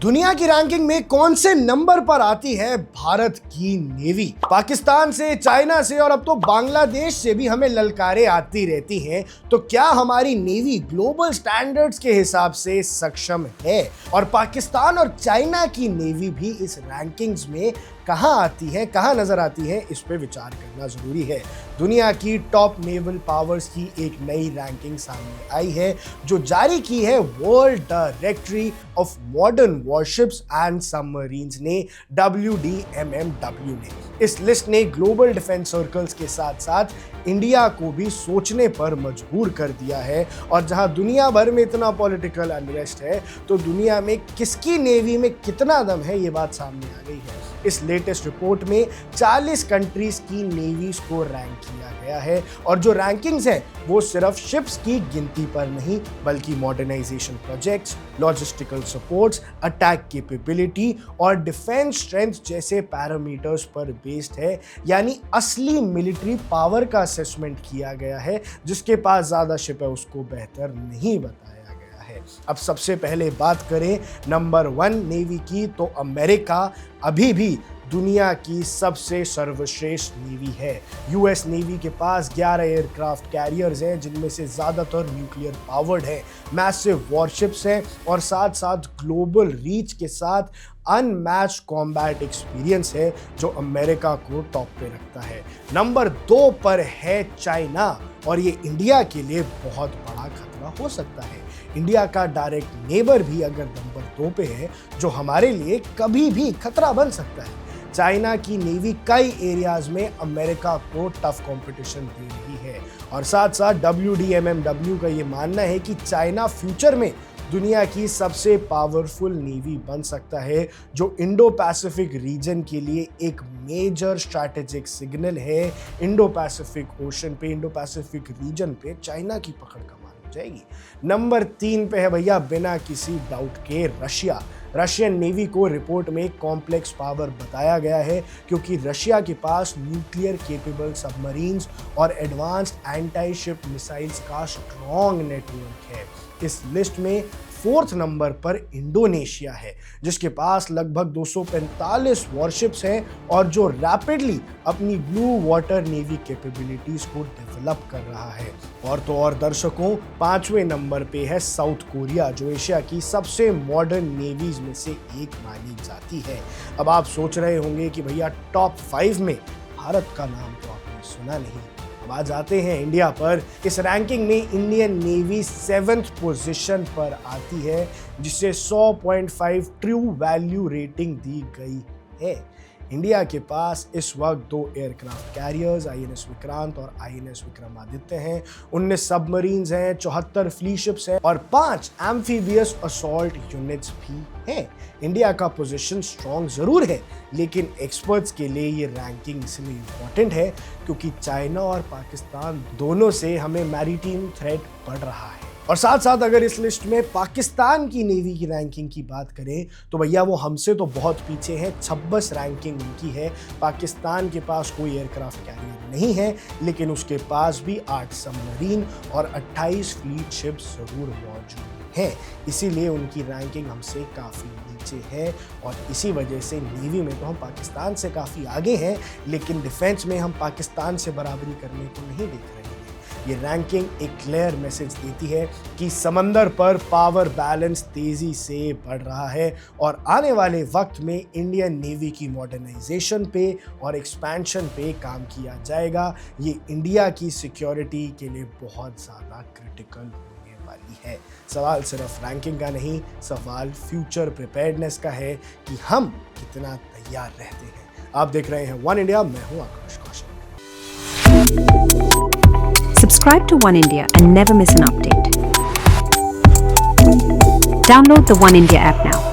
दुनिया की रैंकिंग में कौन से नंबर पर आती है भारत की नेवी? पाकिस्तान से, चाइना से और अब तो बांग्लादेश से भी हमें ललकारें आती रहती हैं। तो क्या हमारी नेवी ग्लोबल स्टैंडर्ड्स के हिसाब से सक्षम है? और पाकिस्तान और चाइना की नेवी भी इस रैंकिंग्स में कहां आती है, कहां नजर आती है, इस पे विचार करना जरूरी है। दुनिया की टॉप नेवल पावर्स की एक नई रैंकिंग सामने आई है जो जारी की है world directory of modern warships and submarines ने, WDMMW ने। इस लिस्ट ने ग्लोबल डिफेंस सर्कल्स के साथ साथ इंडिया को भी सोचने पर मजबूर कर दिया है। और जहां दुनिया भर में इतना पॉलिटिकल अनरेस्ट है तो दुनिया में किसकी नेवी में कितना दम है, ये बात सामने आ गई है। इस लेटेस्ट रिपोर्ट में 40 कंट्रीज की नेवीज को रैंक किया गया है और जो रैंकिंग्स हैं वो सिर्फ शिप्स की गिनती पर नहीं बल्कि modernisation projects, logistical supports, attack capability और डिफेंस स्ट्रेंथ जैसे पैरामीटर्स पर बेस्ड है। यानी असली मिलिट्री पावर का असेसमेंट किया गया है। जिसके पास ज्यादा शिप है उसको बेहतर नहीं बताया गया है। अब सबसे पहले बात करें नंबर 1 नेवी की, तो अमेरिका अभी भी दुनिया की सबसे सर्वश्रेष्ठ नेवी है। यूएस नेवी के पास 11 एयरक्राफ्ट कैरियर्स हैं जिनमें से ज़्यादातर न्यूक्लियर पावर्ड है, मैसिव वॉरशिप्स हैं और साथ साथ ग्लोबल रीच के साथ अनमैच्ड कॉम्बैट एक्सपीरियंस है जो अमेरिका को टॉप पे रखता है। नंबर 2 पर है चाइना और ये इंडिया के लिए बहुत बड़ा खतरा हो सकता है। इंडिया का डायरेक्ट नेबर भी अगर नंबर 2 पे है जो हमारे लिए कभी भी खतरा बन सकता है। चाइना की नेवी कई एरियाज में अमेरिका को टफ कंपटीशन दे रही है और साथ साथ WDMMW का ये मानना है कि चाइना फ्यूचर में दुनिया की सबसे पावरफुल नेवी बन सकता है जो इंडो पैसिफिक रीजन के लिए एक मेजर स्ट्रैटेजिक सिग्नल है। इंडो पैसिफिक ओशन पे, इंडो पैसिफिक रीजन पे चाइना की पकड़ कमाल हो जाएगी। नंबर 3 पे है भैया बिना किसी डाउट के रशिया। रशियन नेवी को रिपोर्ट में कॉम्प्लेक्स पावर बताया गया है क्योंकि रशिया के पास न्यूक्लियर केपेबल सबमरीन्स और एडवांस्ड एंटी शिप मिसाइल्स का स्ट्रॉन्ग नेटवर्क है। इस लिस्ट में 4th नंबर पर इंडोनेशिया है जिसके पास लगभग 245 वॉरशिप्स हैं और जो रैपिडली अपनी ब्लू वाटर नेवी कैपेबिलिटीज को डेवलप कर रहा है। और तो और दर्शकों, 5वें नंबर पे है साउथ कोरिया जो एशिया की सबसे मॉडर्न नेवीज में से एक मानी जाती है। अब आप सोच रहे होंगे कि भैया टॉप 5 में भारत का नाम तो आपने सुना नहीं। अब आ जाते हैं इंडिया पर। इस रैंकिंग में इंडियन नेवी 7th पोजीशन पर आती है जिसे 100.5 ट्रू वैल्यू रेटिंग दी गई है। इंडिया के पास इस वक्त 2 एयरक्राफ्ट कैरियर्स INS विक्रांत और INS विक्रमादित्य हैं, 19 सबमरीन्स हैं, 74 फ्लीट शिप्स हैं और 5 एम्फीबियस असॉल्ट यूनिट्स भी हैं। इंडिया का पोजीशन स्ट्रॉन्ग जरूर है लेकिन एक्सपर्ट्स के लिए ये रैंकिंग इसलिए इंपॉर्टेंट है क्योंकि चाइना और पाकिस्तान दोनों से हमें मैरीटाइम थ्रेट बढ़ रहा है। और साथ साथ अगर इस लिस्ट में पाकिस्तान की नेवी की रैंकिंग की बात करें तो भैया वो हमसे तो बहुत पीछे है। 26 रैंकिंग उनकी है। पाकिस्तान के पास कोई एयरक्राफ्ट कैरियर नहीं है लेकिन उसके पास भी 8 सबमरीन और 28 फ्लीट शिप्स जरूर मौजूद हैं। इसीलिए उनकी रैंकिंग हमसे काफ़ी नीचे है और इसी वजह से नेवी में तो हम पाकिस्तान से काफ़ी आगे हैं लेकिन डिफेंस में हम पाकिस्तान से बराबरी करने को नहीं देख रहे हैं। ये रैंकिंग एक क्लियर मैसेज देती है कि समंदर पर पावर बैलेंस तेजी से बढ़ रहा है और आने वाले वक्त में इंडियन नेवी की मॉडर्नाइजेशन पे और एक्सपेंशन पे काम किया जाएगा। ये इंडिया की सिक्योरिटी के लिए बहुत ज़्यादा क्रिटिकल होने वाली है। सवाल सिर्फ रैंकिंग का नहीं, सवाल फ्यूचर प्रिपेयर्डनेस का है कि हम कितना तैयार रहते हैं। आप देख रहे हैं वन इंडिया, मैं हूँ आकाश Kaushik. Subscribe to One India and never miss an update. Download the One India app now.